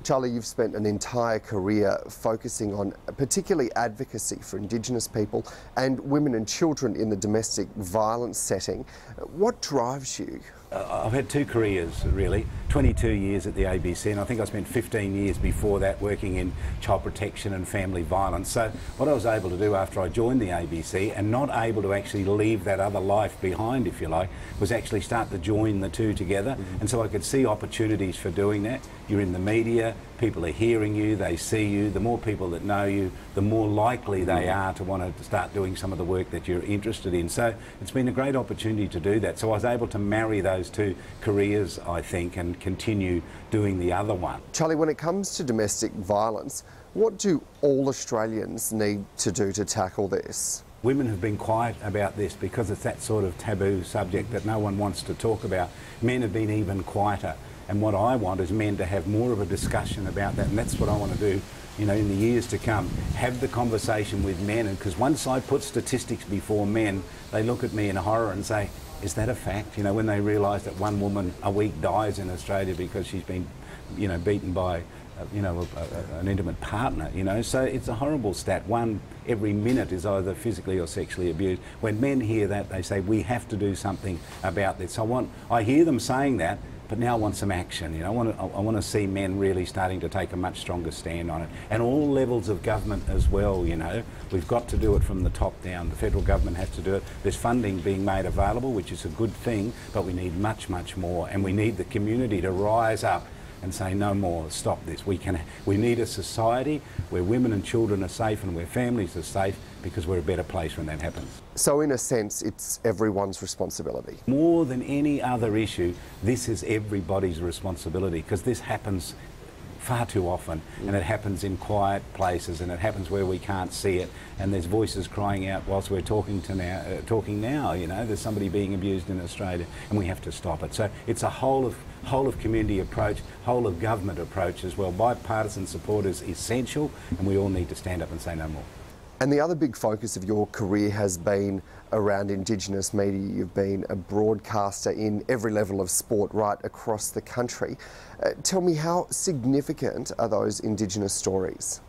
Charlie, you've spent an entire career focusing on particularly advocacy for Indigenous people and women and children in the domestic violence setting. What drives you? I've had two careers, really. 22 years at the ABC, and I think I spent 15 years before that working in child protection and family violence. So what I was able to do after I joined the ABC, and not able to actually leave that other life behind, if you like, was actually start to join the two together. And so I could see opportunities for doing that. You're in the media, people are hearing you, they see you. The more people that know you, the more likely they are to want to start doing some of the work that you're interested in. So it's been a great opportunity to do that. So I was able to marry those two careers, I think, and continue doing the other one. Charlie, when it comes to domestic violence, what do all Australians need to do to tackle this? Women have been quiet about this because it's that sort of taboo subject that no one wants to talk about. Men have been even quieter. And what I want is men to have more of a discussion about that, and that's what I want to do, you know, in the years to come. Have the conversation with men, and because once I put statistics before men, they look at me in horror and say, is that a fact? You know, when they realise that one woman a week dies in Australia because she's been, you know, beaten by, an intimate partner, you know. So it's a horrible stat. One every minute is either physically or sexually abused. When men hear that, they say, we have to do something about this. I hear them saying that, but now I want some action. You know, I want to see men really starting to take a much stronger stand on it, and all levels of government as well. You know, we've got to do it from the top down. The federal government has to do it. There's funding being made available, which is a good thing, but we need much, much more, and we need the community to rise up and say no more, stop this. We need a society where women and children are safe and where families are safe, because we're a better place when that happens. So in a sense, it's everyone's responsibility. More than any other issue, this is everybody's responsibility, because this happens far too often, and it happens in quiet places, and it happens where we can't see it, and there's voices crying out whilst we're talking now. You know, there's somebody being abused in Australia, and we have to stop it. So it's a whole of community approach, whole of government approach as well. Bipartisan support is essential, and we all need to stand up and say no more. And the other big focus of your career has been around Indigenous media. You've been a broadcaster in every level of sport right across the country. Tell me, how significant are those Indigenous stories?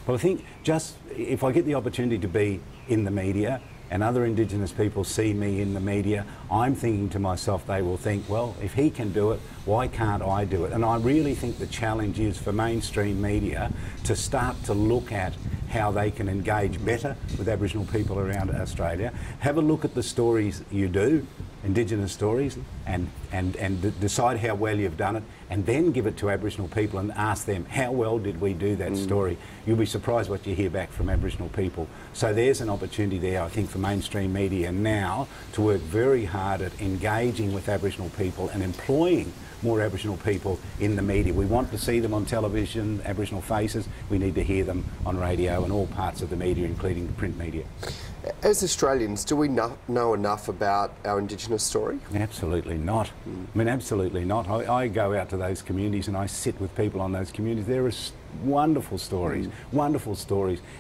Well, I think just if I get the opportunity to be in the media and other Indigenous people see me in the media, I'm thinking to myself, they will think, well, if he can do it, why can't I do it? And I really think the challenge is for mainstream media to start to look at how they can engage better with Aboriginal people around Australia. Have a look at the stories you do, Indigenous stories, and decide how well you've done it, and then give it to Aboriginal people and ask them, how well did we do that story? You'll be surprised what you hear back from Aboriginal people. So there's an opportunity there, I think, for mainstream media now to work very hard at engaging with Aboriginal people and employing more Aboriginal people in the media. We want to see them on television, Aboriginal faces. We need to hear them on radio and all parts of the media, including the print media. As Australians, do we know enough about our Indigenous story? Absolutely not. I mean, absolutely not. I go out to those communities and I sit with people on those communities. There are wonderful stories,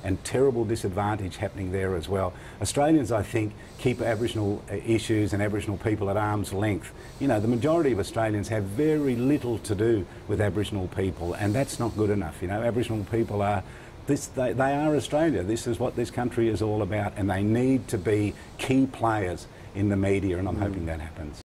and terrible disadvantage happening there as well. Australians, I think, keep Aboriginal issues and Aboriginal people at arm's length. You know, the majority of Australians have very little to do with Aboriginal people, and that's not good enough. You know, Aboriginal people are they are Australia. This is what this country is all about, and they need to be key players in the media, and I'm hoping that happens.